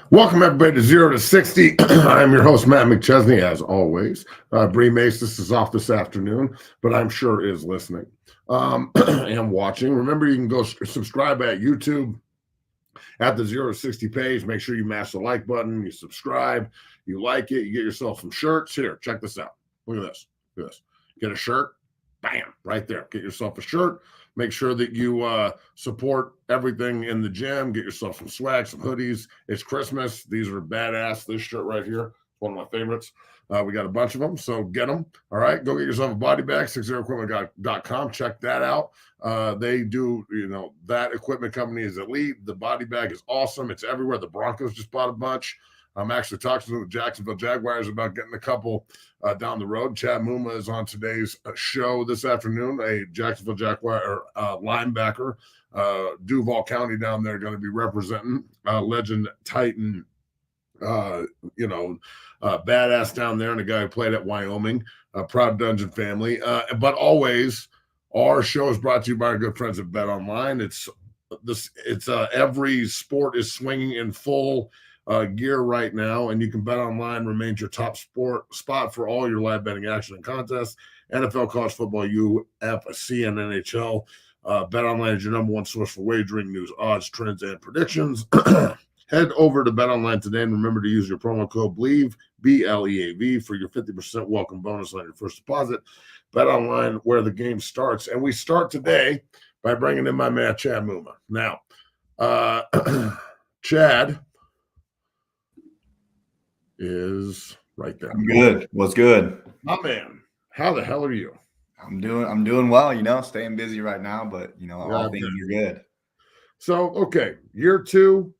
Welcome, everybody, to 0 to 60. I'm your host, Matt McChesney, as always. Bree Mace, this is off this afternoon, but I'm sure is listening and watching. Remember, you can go subscribe at YouTube at the 0 to 60 page. Make sure you mash the like button, you subscribe, you like it, you get yourself some shirts. Here, check this out. Look at this. Look at this. Get a shirt. Bam, right there. Get yourself a shirt. Make sure that you support everything in the gym. Get yourself some swag, some hoodies. It's Christmas. These are badass. This shirt right here, one of my favorites. We got a bunch of them, so get them. All right, go get yourself a body bag, 60equipment.com. Check that out. They do, that equipment company is elite. The body bag is awesome. It's everywhere. The Broncos just bought a bunch. I'm actually talking to the Jacksonville Jaguars about getting a couple down the road. Chad Muma is on today's show this afternoon, a Jacksonville Jaguar linebacker. Duval County down there going to be representing legend Titan, badass down there, and a guy who played at Wyoming, proud Dungeon family. But always, our show is brought to you by our good friends at Bet Online. It's every sport is swinging in full gear right now, and you can Bet Online remains your top spot for all your live betting action and contests. NFL, college football, UFC, and NHL. Bet Online is your number one source for wagering, news, odds, trends, and predictions. Head over to Bet Online today and remember to use your promo code BLEAV, BLEAV, for your 50% welcome bonus on your first deposit. Bet Online, where the game starts. And we start today by bringing in my man, Chad Muma. Now, Chad is right there. I'm good. What's good? My man, how the hell are you? I'm doing well, staying busy right now, but all things are good. So, okay, year 2,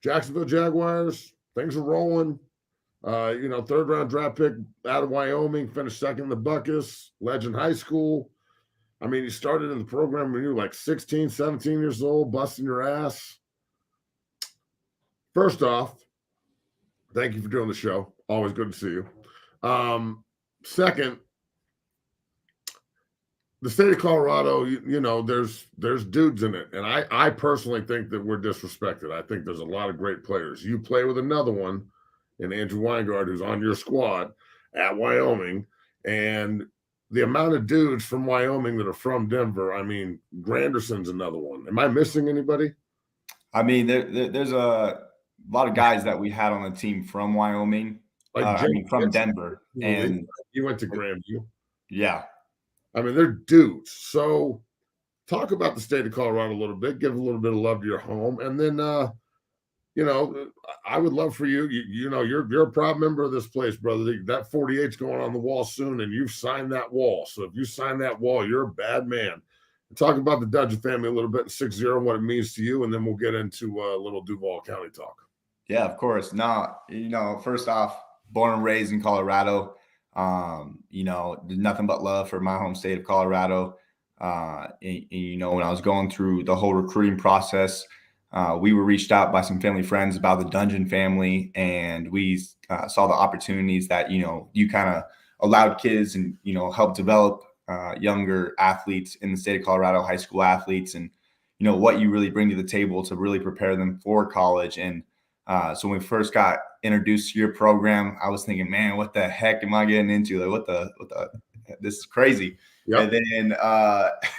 Jacksonville Jaguars, things are rolling. Third round draft pick out of Wyoming, finished second in the Buckus, Legend High School. I mean, you started in the program when you were like 16, 17 years old, busting your ass. First off, thank you for doing the show. Always good to see you. Second, the state of Colorado, there's dudes in it. And I personally think that we're disrespected. I think there's a lot of great players. You play with another one in Andrew Weingard, who's on your squad at Wyoming. And the amount of dudes from Wyoming that are from Denver, I mean, Granderson's another one. Am I missing anybody? I mean, there's a lot of guys that we had on the team from Wyoming, from Denver. And you went to Grandview. Yeah. I mean, they're dudes. So talk about the state of Colorado a little bit, give a little bit of love to your home. And then, I would love for you, you're a proud member of this place, brother. That 48's going on the wall soon, and you've signed that wall. So if you sign that wall, you're a bad man. Talk about the Dungeon family a little bit, 60, and what it means to you, and then we'll get into a little Duval County talk. Yeah, of course. No, first off, born and raised in Colorado. Nothing but love for my home state of Colorado. When I was going through the whole recruiting process, we were reached out by some family friends about the Dungeon family, and we saw the opportunities that, you kind of allowed kids and, help develop younger athletes in the state of Colorado, high school athletes, and, what you really bring to the table to really prepare them for college. And so when we first got introduced to your program, I was thinking, man, what the heck am I getting into? Like, what the this is crazy. Yep. And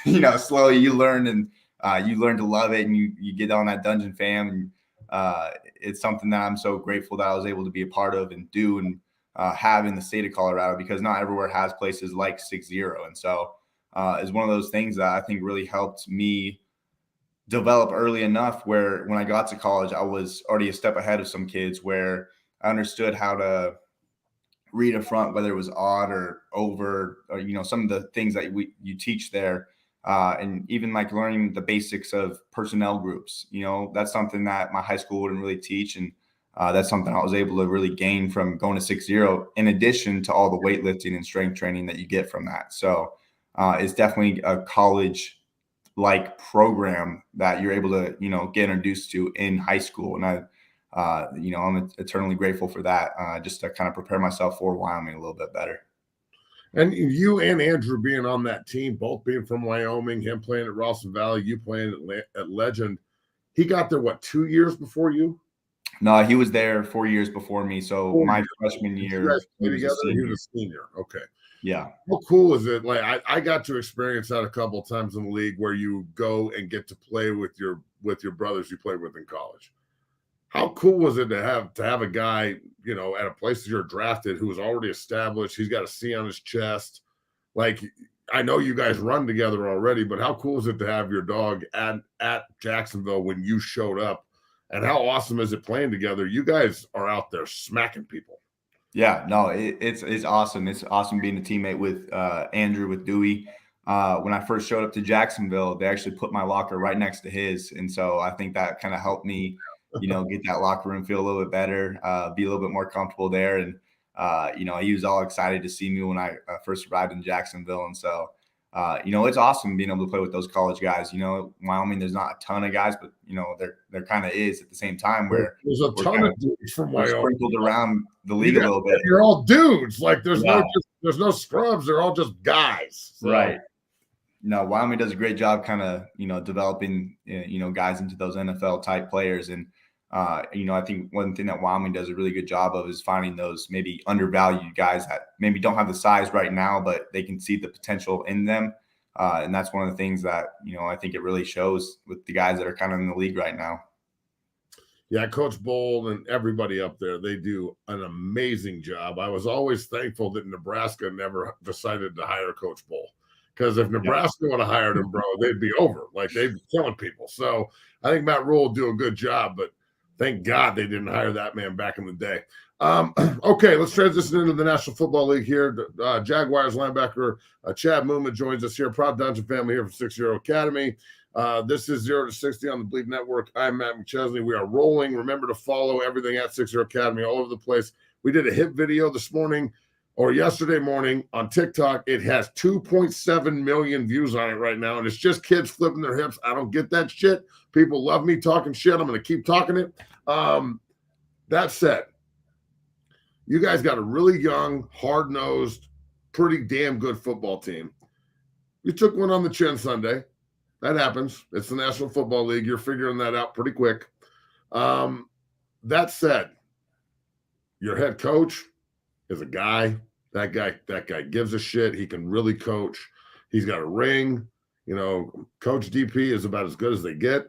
then, slowly you learn and you learn to love it, and you get on that Dungeon fam. And it's something that I'm so grateful that I was able to be a part of and do and have in the state of Colorado, because not everywhere has places like 60. And so it's one of those things that I think really helped me develop early enough where when I got to college, I was already a step ahead of some kids, where I understood how to read a front, whether it was odd or over, or, some of the things that you teach there. And even like learning the basics of personnel groups, that's something that my high school wouldn't really teach. And that's something I was able to really gain from going to 60, in addition to all the weightlifting and strength training that you get from that. So it's definitely a college like program that you're able to, get introduced to in high school. And I'm eternally grateful for that, just to kind of prepare myself for Wyoming a little bit better. And you and Andrew being on that team, both being from Wyoming, him playing at Rawson Valley, you playing at Legend. he got there, what, 2 years before you? No, he was there 4 years before me. So 4 my years. freshman Did you year, guys play he was a together? He senior. was a senior. Okay. Yeah. How cool is it? Like I got to experience that a couple of times in the league where you go and get to play with your brothers you played with in college. How cool was it to have a guy, at a place that you're drafted who was already established? He's got a C on his chest. Like, I know you guys run together already, but how cool is it to have your dog at Jacksonville when you showed up? And how awesome is it playing together? You guys are out there smacking people. Yeah, no, it's awesome. It's awesome being a teammate with Andrew, with Dewey. When I first showed up to Jacksonville, they actually put my locker right next to his, and so I think that kind of helped me, get that locker room feel a little bit better, be a little bit more comfortable there. And he was all excited to see me when I first arrived in Jacksonville, and so it's awesome being able to play with those college guys. Wyoming, there's not a ton of guys, but there kind of is at the same time where there's a ton of dudes from Wyoming sprinkled around the league a little bit. You're all dudes. Like there's no scrubs. They're all just guys. So. Right. No, Wyoming does a great job kind of, developing, guys into those NFL type players. And, I think one thing that Wyoming does a really good job of is finding those maybe undervalued guys that maybe don't have the size right now, but they can see the potential in them. And that's one of the things that, I think it really shows with the guys that are kind of in the league right now. Yeah, Coach Bowl and everybody up there, they do an amazing job. I was always thankful that Nebraska never decided to hire Coach Bowl. Because if Nebraska would have hired him, bro, they'd be over. Like, they'd be killing people. So I think Matt Rule will do a good job, but thank God they didn't hire that man back in the day. Okay, let's transition into the National Football League here. Jaguars linebacker Chad Muma joins us here. Proud Dungeon family here from 60 Academy. This is 0 to 60 on the Bleed Network. I'm Matt McChesney. We are rolling. Remember to follow everything at 60 Academy all over the place. We did a hit video this morning or yesterday morning on TikTok. It has 2.7 million views on it right now, and it's just kids flipping their hips. I don't get that shit. People love me talking shit. I'm going to keep talking it. That said, you guys got a really young, hard-nosed, pretty damn good football team. You took one on the chin Sunday. That happens. It's the National Football League. You're figuring that out pretty quick. That said, your head coach is a guy. That guy gives a shit. He can really coach. He's got a ring. Coach DP is about as good as they get.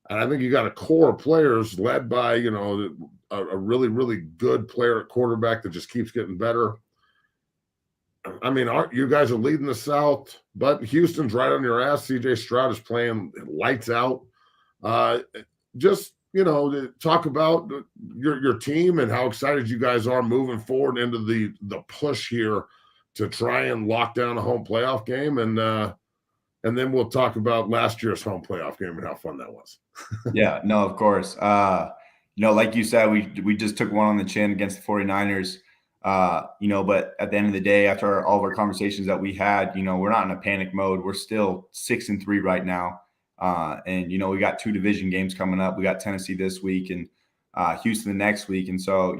And I think you got a core of players led by, a really, really good player at quarterback that just keeps getting better. I mean, you guys are leading the South, but Houston's right on your ass. CJ Stroud is playing lights out. Just, talk about your team and how excited you guys are moving forward into the push here to try and lock down a home playoff game. And then we'll talk about last year's home playoff game and how fun that was. Yeah, no, of course. Like you said, we just took one on the chin against the 49ers. But at the end of the day, after all of our conversations that we had, we're not in a panic mode. We're still 6-3 right now. And we got 2 division games coming up. We got Tennessee this week and Houston the next week. And so,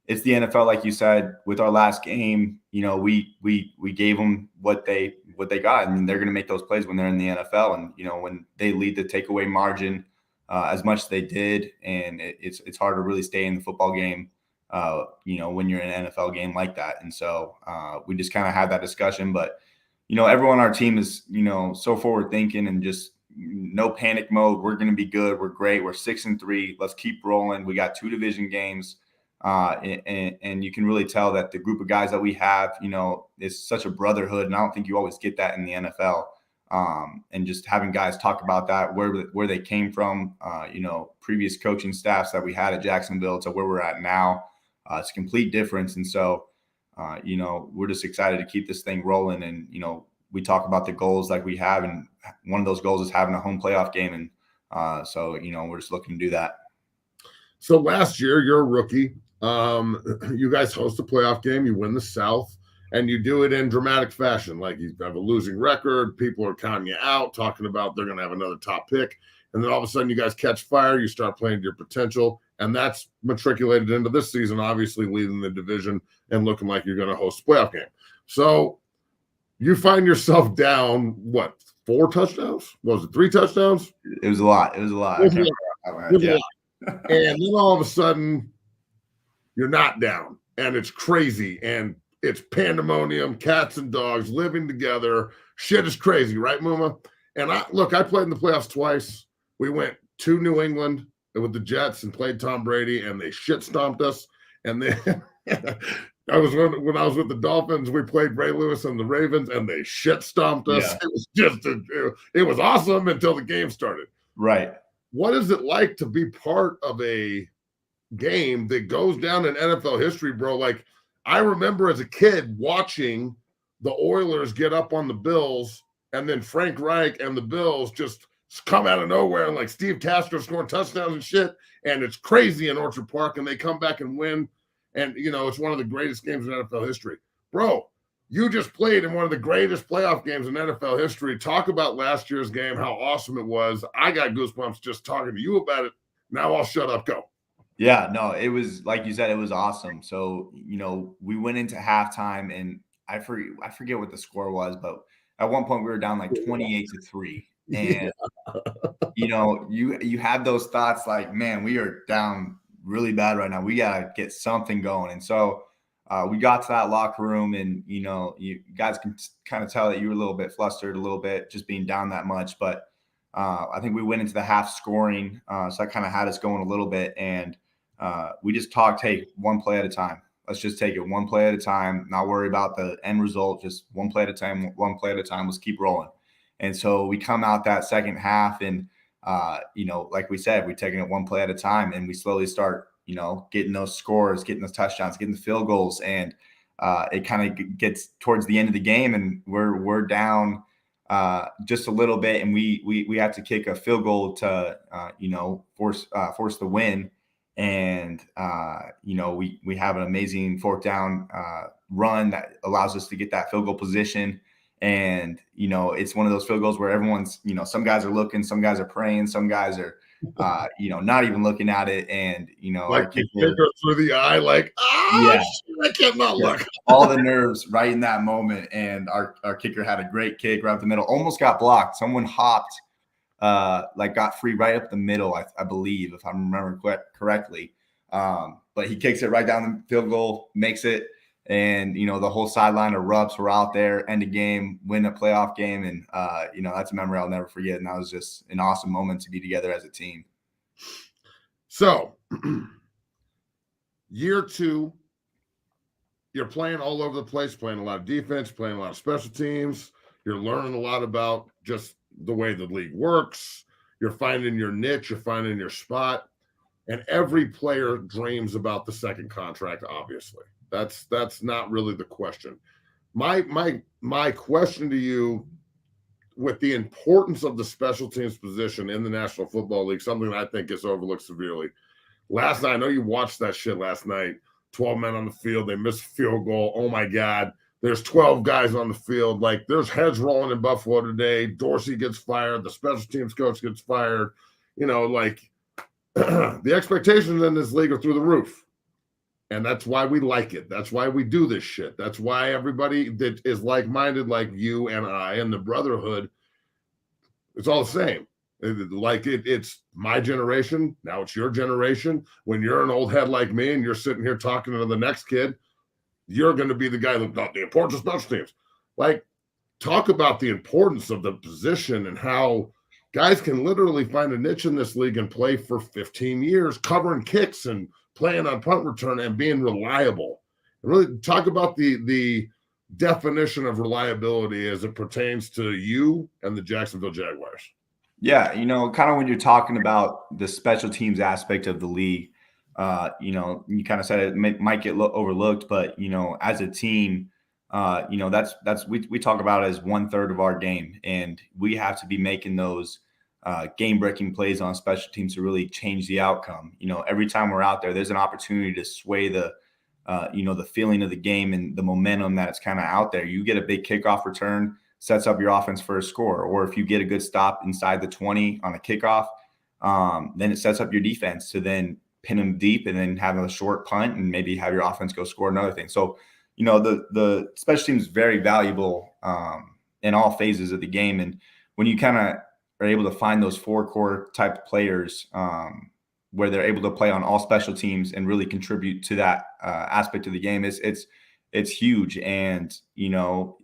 it's the NFL, like you said, with our last game, we gave them what they got. I mean, they're going to make those plays when they're in the NFL. And, when they lead the takeaway margin as much as they did, and it's hard to really stay in the football game, when you're in an NFL game like that. And so we just kind of had that discussion. But, everyone on our team is, so forward thinking and just no panic mode. We're going to be good. We're great. We're 6-3. Let's keep rolling. We got 2 division games. And you can really tell that the group of guys that we have, is such a brotherhood. And I don't think you always get that in the NFL. And just having guys talk about that, where they came from, previous coaching staffs that we had at Jacksonville to where we're at now, it's a complete difference. And so, we're just excited to keep this thing rolling. And, we talk about the goals like we have, and one of those goals is having a home playoff game. And so, we're just looking to do that. So last year, you're a rookie. You guys host a playoff game. You win the South, and you do it in dramatic fashion. Like, you have a losing record. People are counting you out, talking about they're going to have another top pick. And then all of a sudden, you guys catch fire. You start playing to your potential. And that's matriculated into this season, obviously leading the division and looking like you're going to host a playoff game. So you find yourself down, 4 touchdowns? Was it 3 touchdowns? It was a lot. It was a lot. I can't remember. Yeah. And then all of a sudden, you're not down, and it's crazy, and it's pandemonium, cats and dogs living together. Shit is crazy, right, Muma? And I played in the playoffs twice. We went to New England with the Jets and played Tom Brady, and they shit stomped us. And then when I was with the Dolphins, we played Ray Lewis and the Ravens, and they shit stomped us. Yeah. It was just it was awesome until the game started. Right. What is it like to be part of a game that goes down in NFL history, bro? Like, I remember as a kid watching the Oilers get up on the Bills, and then Frank Reich and the Bills just come out of nowhere, and like Steve Castro scoring touchdowns and shit, and it's crazy in Orchard Park, and they come back and win, and it's one of the greatest games in NFL history. Bro, you just played in one of the greatest playoff games in NFL history. Talk about last year's game, how awesome it was. I got goosebumps just talking to you about it. Now I'll shut up. Go. Yeah, no, it was, like you said, it was awesome. So, we went into halftime, and I forget what the score was, but at one point we were down like 28-3. And, you have those thoughts like, man, we are down really bad right now. We got to get something going. And so we got to that locker room, and, you guys can kind of tell that you were a little bit flustered, a little bit just being down that much. But I think we went into the half scoring. So that kind of had us going a little bit. And we just talked, hey, one play at a time. Let's just take it one play at a time, not worry about the end result, just one play at a time, let's keep rolling. And so we come out that second half, and, like we said, we're taking it one play at a time, and we slowly start, getting those scores, getting those touchdowns, getting the field goals. And it kind of gets towards the end of the game, and we're down just a little bit, and we have to kick a field goal to, force the win. And, we have an amazing fourth down run that allows us to get that field goal position. And, it's one of those field goals where everyone's, some guys are looking, some guys are praying, some guys are, not even looking at it. And, like our kicker through the eye, like, yeah, I cannot look. All the nerves right in that moment. And our kicker had a great kick right up the middle, almost got blocked. Someone hopped, got free right up the middle, I believe, if I remember correctly. But he kicks it right down the field goal, makes it. And, the whole sideline erupts. We're out there, end of game, win a playoff game. And, that's a memory I'll never forget. And that was just an awesome moment to be together as a team. So, year 2, you're playing all over the place, playing a lot of defense, playing a lot of special teams. You're learning a lot about just the way the league works. You're finding your niche. You're finding your spot. And every player dreams about the second contract, obviously. That's not really the question. My question to you, with the importance of the special teams position in the National Football League, something that I think gets overlooked severely. Last night, I know you watched that shit last night. 12 men on the field. They missed a field goal. Oh, my God. There's 12 guys on the field. Like, there's heads rolling in Buffalo today. Dorsey gets fired. The special teams coach gets fired. The expectations in this league are through the roof. And that's why we like it. That's why we do this shit. That's why everybody that is like-minded like you and I and the brotherhood, it's all the same. It's my generation. Now it's your generation. When you're an old head like me and you're sitting here talking to the next kid, you're going to be the guy that got the importance of special teams. Like, talk about the importance of the position and how guys can literally find a niche in this league and play for 15 years, covering kicks and playing on punt return and being reliable. And really talk about the definition of reliability as it pertains to you and the Jacksonville Jaguars. Yeah, kind of when you're talking about the special teams aspect of the league, you kind of said it might get overlooked, but, as a team, we talk about it as 1/3 of our game. And we have to be making those game-breaking plays on special teams to really change the outcome. Every time we're out there, there's an opportunity to sway the feeling of the game and the momentum that it's kind of out there. You get a big kickoff return, sets up your offense for a score. Or if you get a good stop inside the 20 on a kickoff, then it sets up your defense to then pin them deep and then have a short punt and maybe have your offense go score another thing. So, the special team is very valuable in all phases of the game. And when you kind of are able to find those 4 core type players, where they're able to play on all special teams and really contribute to that aspect of the game, it's huge. And, you know,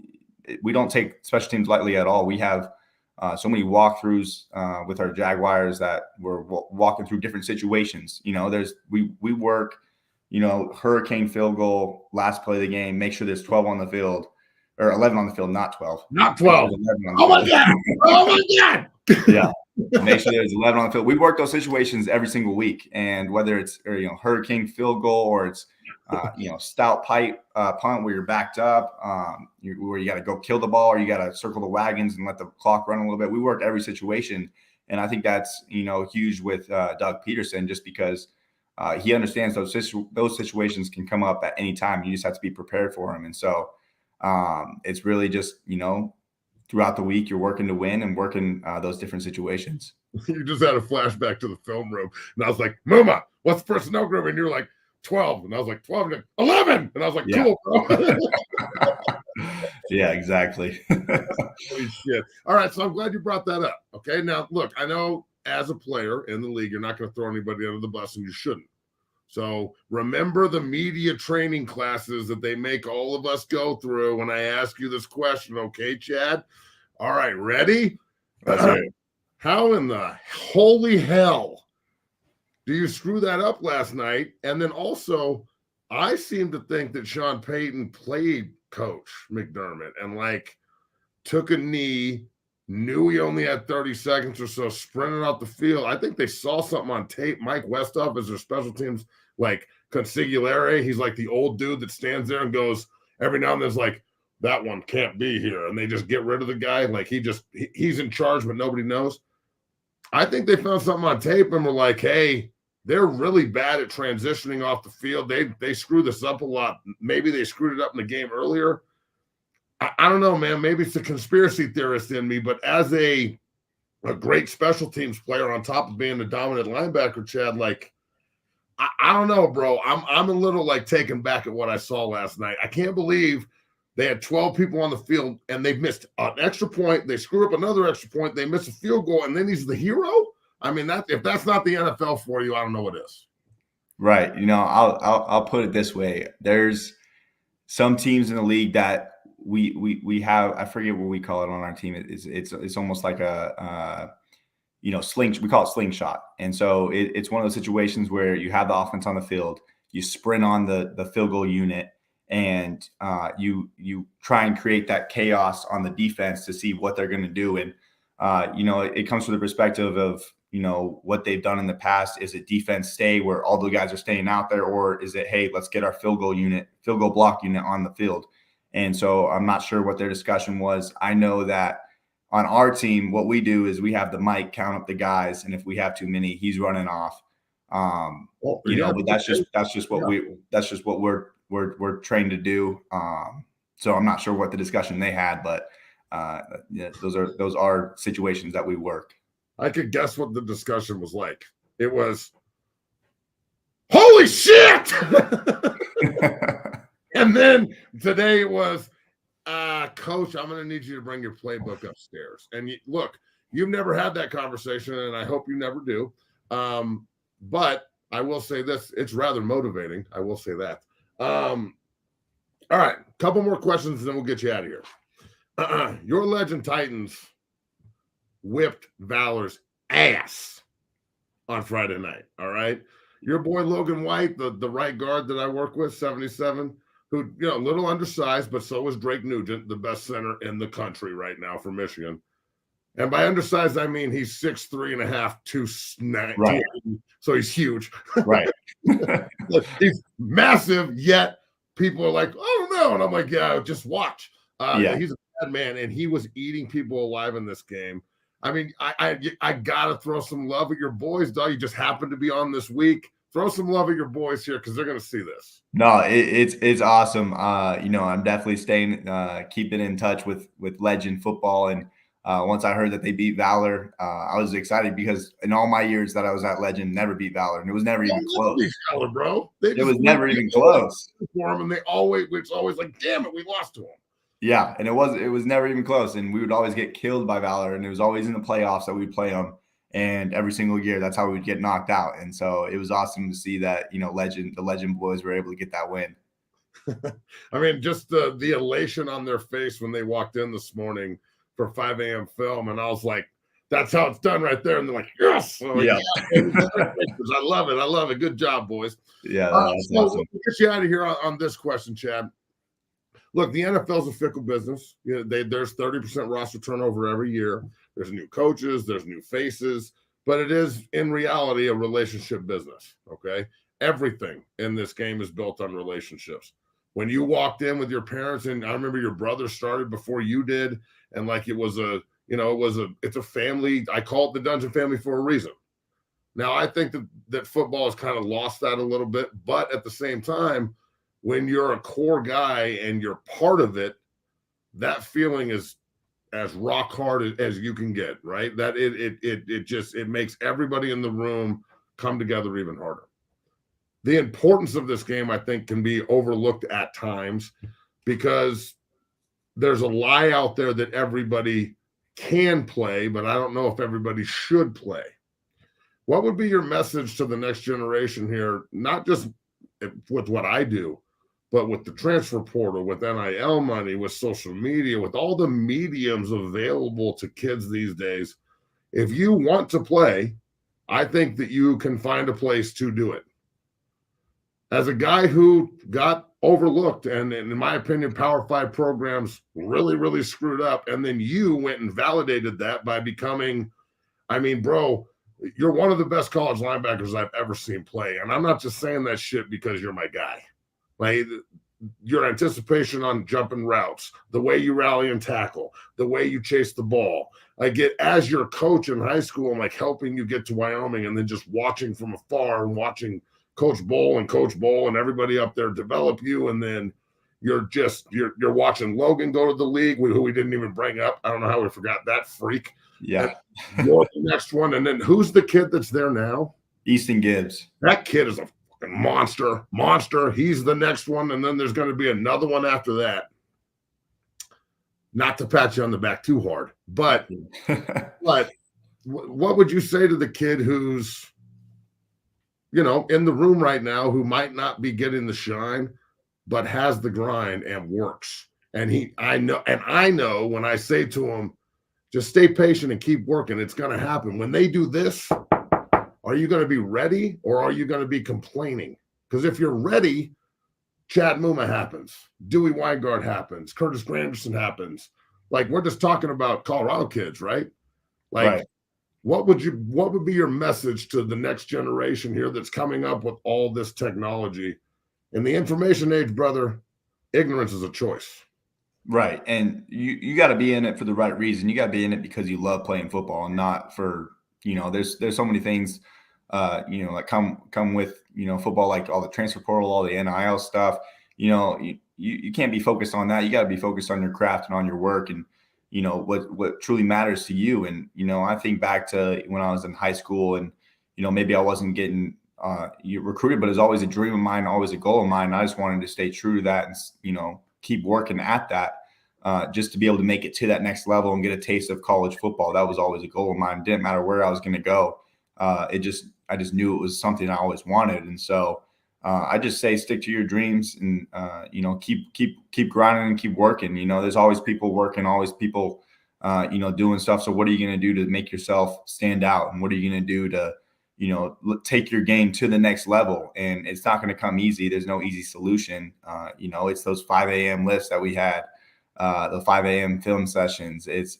we don't take special teams lightly at all. We have so many walkthroughs with our Jaguars that we're walking through different situations. You know, we work, you know, hurricane field goal, last play of the game, make sure there's 12 on the field, or 11 on the field, not 12. Not 12. Oh my God. Oh my God. Yeah. Make sure there's 11 on the field. We work those situations every single week. And whether it's, you know, hurricane field goal, or it's, you know, stout pipe punt where you're backed up, where you got to go kill the ball, or you got to circle the wagons and let the clock run a little bit. We work every situation. And I think that's, you know, huge with Doug Peterson, just because he understands those situations can come up at any time. You just have to be prepared for them. And so it's really just, you know, throughout the week, you're working to win and working those different situations. You just had a flashback to the film room. And I was like, Muma, what's the personnel group? And you're like, 12. And I was like, 12. And 11. And I was like, cool, bro. Yeah, exactly. Holy shit. All right. So I'm glad you brought that up. Okay. Now, look, I know as a player in the league, you're not going to throw anybody under the bus, and you shouldn't. So remember the media training classes that they make all of us go through when I ask you this question. Okay, Chad? All right. Ready? How in the holy hell do you screw that up last night? And then also, I seem to think that Sean Payton played Coach McDermott and like took a knee, knew he only had 30 seconds or so, sprinted out the field. I think they saw something on tape. Mike Westhoff is their special teams like consigliere. He's like the old dude that stands there and goes every now and then, like, that one can't be here. And they just get rid of the guy. Like he's in charge, but nobody knows. I think they found something on tape and were like, hey, they're really bad at transitioning off the field. They screw this up a lot. Maybe they screwed it up in the game earlier. I don't know, man. Maybe it's a conspiracy theorist in me, but as a great special teams player on top of being a dominant linebacker, Chad, like, I don't know, bro. I'm a little like taken back at what I saw last night. I can't believe they had 12 people on the field and they missed an extra point. They screw up another extra point. They miss a field goal, and then he's the hero. I mean, if that's not the NFL for you, I don't know what is. Right. You know, I'll put it this way. There's some teams in the league that we have. I forget what we call it on our team. It's almost like a you know, we call it Sling Shot. And so it's one of those situations where you have the offense on the field, you sprint on the field goal unit, and you try and create that chaos on the defense to see what they're going to do. And you know, it comes from the perspective of, you know, what they've done in the past. Is it defense stay where all the guys are staying out there, or is it, hey, let's get our field goal block unit on the field? And so I'm not sure what their discussion was. I know that on our team, what we do is we have the mic count up the guys, and if we have too many, he's running off. You know, but that's just what we're trained to do. So I'm not sure what the discussion they had, but yeah, those are situations that we work. I could guess what the discussion was like. It was, holy shit! And then today it was, Coach, I'm going to need you to bring your playbook upstairs. And look, you've never had that conversation, and I hope you never do. But I will say this, it's rather motivating. I will say that. All right, couple more questions, and then we'll get you out of here. Your Legend Titans whipped Valor's ass on Friday night, all right? Your boy Logan White, the right guard that I work with, 77, who, you know, a little undersized, but so is Drake Nugent, the best center in the country right now for Michigan. And by undersized, I mean he's 6'3.5", 290. Right. So he's huge. Right. He's massive, yet people are like, oh, no. And I'm like, yeah, just watch. Yeah. He's a bad man, and he was eating people alive in this game. I mean, I got to throw some love at your boys, dog. You just happened to be on this week. Throw some love at your boys here because they're going to see this. No, it's awesome. You know, I'm definitely keeping in touch with Legend football. And once I heard that they beat Valor, I was excited because in all my years that I was at Legend, never beat Valor, and it was never even close. Valor, bro. It was never even close. For them, and it's always like, damn it, we lost to them. Yeah, and it was never even close, and we would always get killed by Valor, and it was always in the playoffs that we'd play them, and every single year that's how we would get knocked out. And so it was awesome to see that the Legend boys were able to get that win. I mean, just the elation on their face when they walked in this morning for 5 a.m. film, and I was like, that's how it's done right there. And they're like, yes. So Yeah. I love it. I love it. Good job, boys. Yeah, that's so awesome. we'll get you out of here on this question, Chad. Look, the NFL is a fickle business. There's 30% roster turnover every year. There's new coaches, there's new faces, but it is in reality a relationship business. Okay. Everything in this game is built on relationships. When you walked in with your parents, and I remember your brother started before you did, and like it's a family. I call it the Dungeon family for a reason. Now, I think that football has kind of lost that a little bit, but at the same time, when you're a core guy and you're part of it, that feeling is as rock hard as you can get, right? That it makes everybody in the room come together even harder. The importance of this game, I think, can be overlooked at times because there's a lie out there that everybody can play, but I don't know if everybody should play. What would be your message to the next generation here, not just with what I do, but with the transfer portal, with NIL money, with social media, with all the mediums available to kids these days? If you want to play, I think that you can find a place to do it. As a guy who got overlooked, and in my opinion, Power 5 programs really, really screwed up, and then you went and validated that by becoming, I mean, bro, you're one of the best college linebackers I've ever seen play. And I'm not just saying that shit because you're my guy. Like, your anticipation on jumping routes, the way you rally and tackle, the way you chase the ball. I get, as your coach in high school, I'm like helping you get to Wyoming, and then just watching from afar and watching Coach Bowl and everybody up there develop you. And then you're watching Logan go to the league, who we didn't even bring up. I don't know how we forgot that freak. Yeah. You're the next one. And then who's the kid that's there now? Easton Gibbs. That kid is a fucking monster. He's the next one. And then there's going to be another one after that. Not to pat you on the back too hard, but what would you say to the kid who's, in the room right now, who might not be getting the shine, but has the grind and works? And I know when I say to him, just stay patient and keep working, it's going to happen. When they do this, are you going to be ready, or are you going to be complaining? Because if you're ready, Chad Muma happens, Dewey Weingart happens, Curtis Granderson happens. Like, we're just talking about Colorado kids, right? Like, right. What would be your message to the next generation here that's coming up with all this technology? In the information age, brother, ignorance is a choice. Right. And you got to be in it for the right reason. You got to be in it because you love playing football, and not for, there's so many things, that come with, football, like all the transfer portal, all the NIL stuff. You can't be focused on that. You got to be focused on your craft and on your work, and, what truly matters to you. And, I think back to when I was in high school, and, maybe I wasn't getting recruited, but it was always a dream of mine, always a goal of mine. I just wanted to stay true to that and, keep working at that, just to be able to make it to that next level and get a taste of college football. That was always a goal of mine. It didn't matter where I was going to go. I just knew it was something I always wanted. And so I just say, stick to your dreams, and, keep grinding and keep working. There's always people working, always people, doing stuff. So what are you going to do to make yourself stand out? And what are you going to do to, take your game to the next level? And it's not going to come easy. There's no easy solution. It's those 5 a.m. lifts that we had, the 5 a.m. film sessions. It's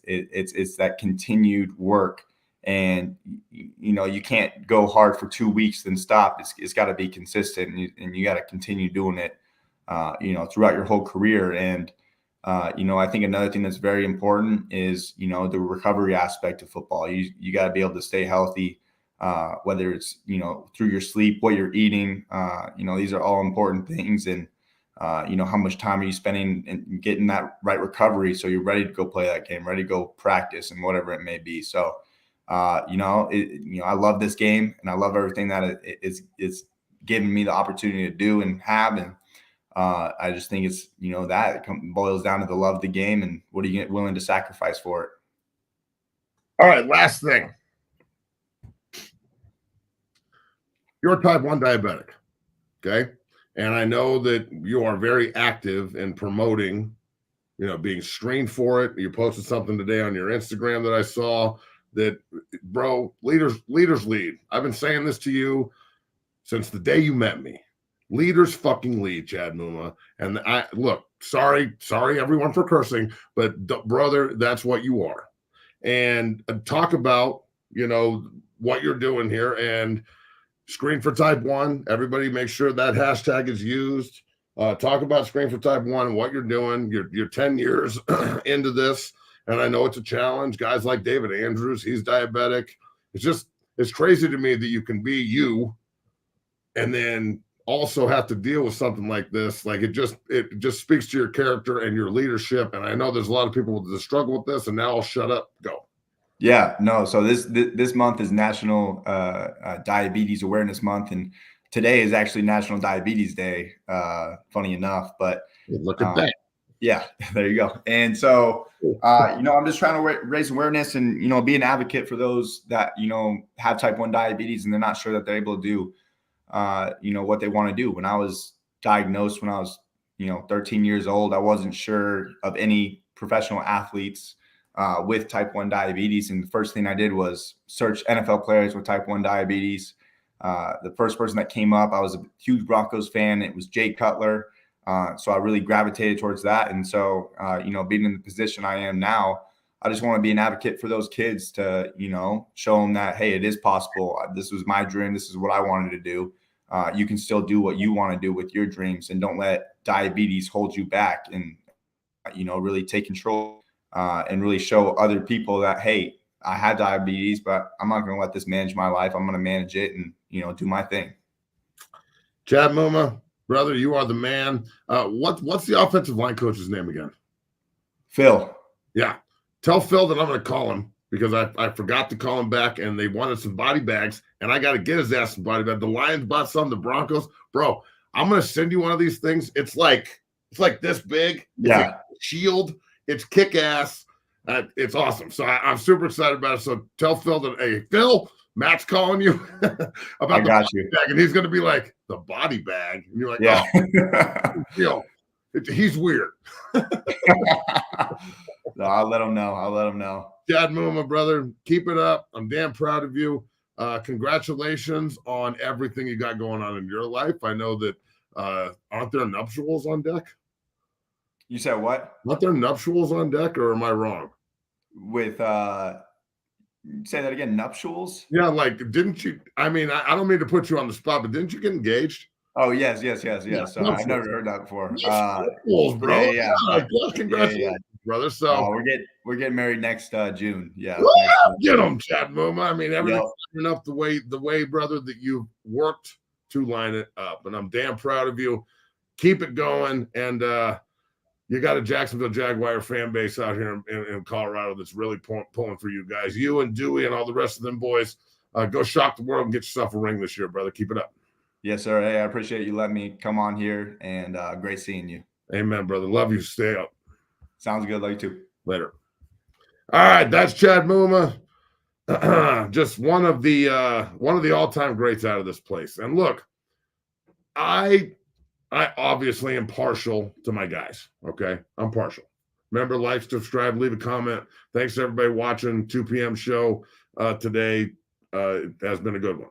that continued work. And, you can't go hard for 2 weeks, then stop. It's got to be consistent, and you got to continue doing it, throughout your whole career. And, I think another thing that's very important is, the recovery aspect of football. You got to be able to stay healthy, whether it's, through your sleep, what you're eating, these are all important things. And, how much time are you spending in getting that right recovery, so you're ready to go play that game, ready to go practice, and whatever it may be. So, I love this game, and I love everything that it's given me the opportunity to do and have. And, I just think it's, that boils down to the love of the game and what are you willing to sacrifice for it. All right, last thing. You're a type 1 diabetic, okay? And I know that you are very active in promoting, being screened for it. You posted something today on your Instagram that I saw that, bro, leaders lead. I've been saying this to you since the day you met me. Leaders fucking lead, Chad Muma. And sorry everyone for cursing, but brother, that's what you are. And talk about, what you're doing here and Screen for Type 1. Everybody make sure that hashtag is used. Talk about Screen for Type 1 and what you're doing. You're 10 years into this, and I know it's a challenge. Guys like David Andrews, he's diabetic. It's crazy to me that you can be you and then also have to deal with something like this. Like it just speaks to your character and your leadership. And I know there's a lot of people that struggle with this, and now I'll shut up. Go. Yeah, no. So this month is National Diabetes Awareness Month, and today is actually National Diabetes Day. Funny enough, but look at that. Yeah, there you go. And so, I'm just trying to raise awareness and be an advocate for those that have type 1 diabetes and they're not sure that they're able to do what they want to do. When I was diagnosed when I was 13 years old, I wasn't sure of any professional athletes with type 1 diabetes. And the first thing I did was search NFL players with type 1 diabetes. The first person that came up, I was a huge Broncos fan. It was Jay Cutler. So I really gravitated towards that. And so, being in the position I am now, I just want to be an advocate for those kids to, show them that, hey, it is possible. This was my dream. This is what I wanted to do. You can still do what you want to do with your dreams, and don't let diabetes hold you back, and, really take control. And really show other people that, hey, I had diabetes, but I'm not going to let this manage my life. I'm going to manage it and, do my thing. Chad Muma, brother, you are the man. What's the offensive line coach's name again? Phil. Yeah. Tell Phil that I'm going to call him because I forgot to call him back, and they wanted some body bags, and I got to get his ass some body bags. The Lions bought some, the Broncos. Bro, I'm going to send you one of these things. It's like this big. It's like a shield. It's kick-ass. It's awesome. So I'm super excited about it. So tell Phil that, hey, Phil, Matt's calling you about the body bag. And he's going to be like, the body bag? And you're like, yeah. Oh, he's weird. No, I'll let him know. Chad Muma, brother, keep it up. I'm damn proud of you. Congratulations on everything you got going on in your life. I know that aren't there nuptials on deck? You said what? Aren't there nuptials on deck, or am I wrong? With say that again, nuptials? Yeah, like didn't you? I mean, I don't mean to put you on the spot, but didn't you get engaged? Oh yes. So I've never heard that before. Bro. Yeah. Congratulations, brother. So we're getting married next June. Yeah. Get them, Chad Muma. I mean, everything's enough the way, brother, that you worked to line it up, and I'm damn proud of you. Keep it going, and you got a Jacksonville Jaguar fan base out here in Colorado that's really pulling for you guys. You and Dewey and all the rest of them boys, go shock the world and get yourself a ring this year, brother. Keep it up. Yes, sir. Hey, I appreciate you letting me come on here, and great seeing you. Amen, brother. Love you. Stay up. Sounds good. Love you too. Later. All right, that's Chad Muma. Just one of the all-time greats out of this place. And look, I obviously am partial to my guys, okay? I'm partial. Remember, like, subscribe, leave a comment. Thanks to everybody watching 2 p.m. show today. It has been a good one.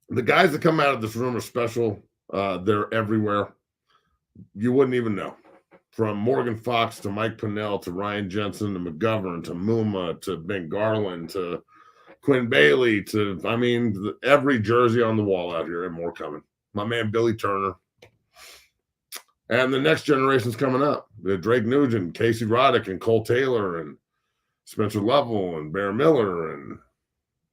The guys that come out of this room are special. They're everywhere. You wouldn't even know. From Morgan Fox to Mike Pinnell to Ryan Jensen to McGovern to Muma to Ben Garland to Quinn Bailey to, I mean, every jersey on the wall out here and more coming. My man Billy Turner. And the next generation's coming up. Drake Nugent, Casey Roddick, and Cole Taylor, and Spencer Lovell, and Bear Miller, and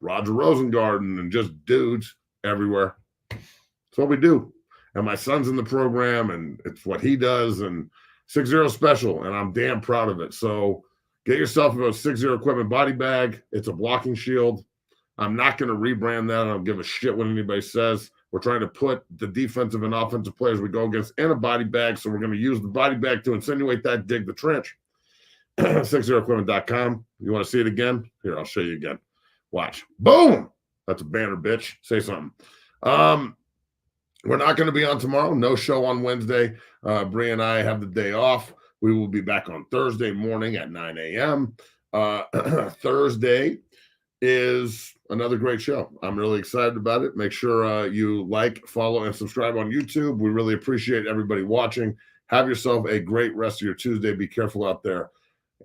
Roger Rosengarten, and just dudes everywhere. That's what we do. And my son's in the program, and it's what he does, and 6-0 special, and I'm damn proud of it. So get yourself a 6-0 equipment body bag. It's a blocking shield. I'm not going to rebrand that. I don't give a shit what anybody says. We're trying to put the defensive and offensive players we go against in a body bag. So we're going to use the body bag to insinuate that, dig the trench. 60equipment.com. You want to see it again? Here, I'll show you again. Watch. Boom. That's a banner, bitch. Say something. We're not going to be on tomorrow. No show on Wednesday. Bree and I have the day off. We will be back on Thursday morning at 9 a.m. Thursday is another great show. I'm really excited about it. Make sure you like, follow, and subscribe on YouTube. We really appreciate everybody watching. Have yourself a great rest of your Tuesday. Be careful out there.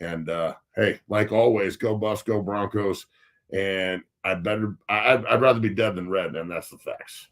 And hey, like always, go Buffs, go Broncos. And I'd rather be dead than red, and that's the facts.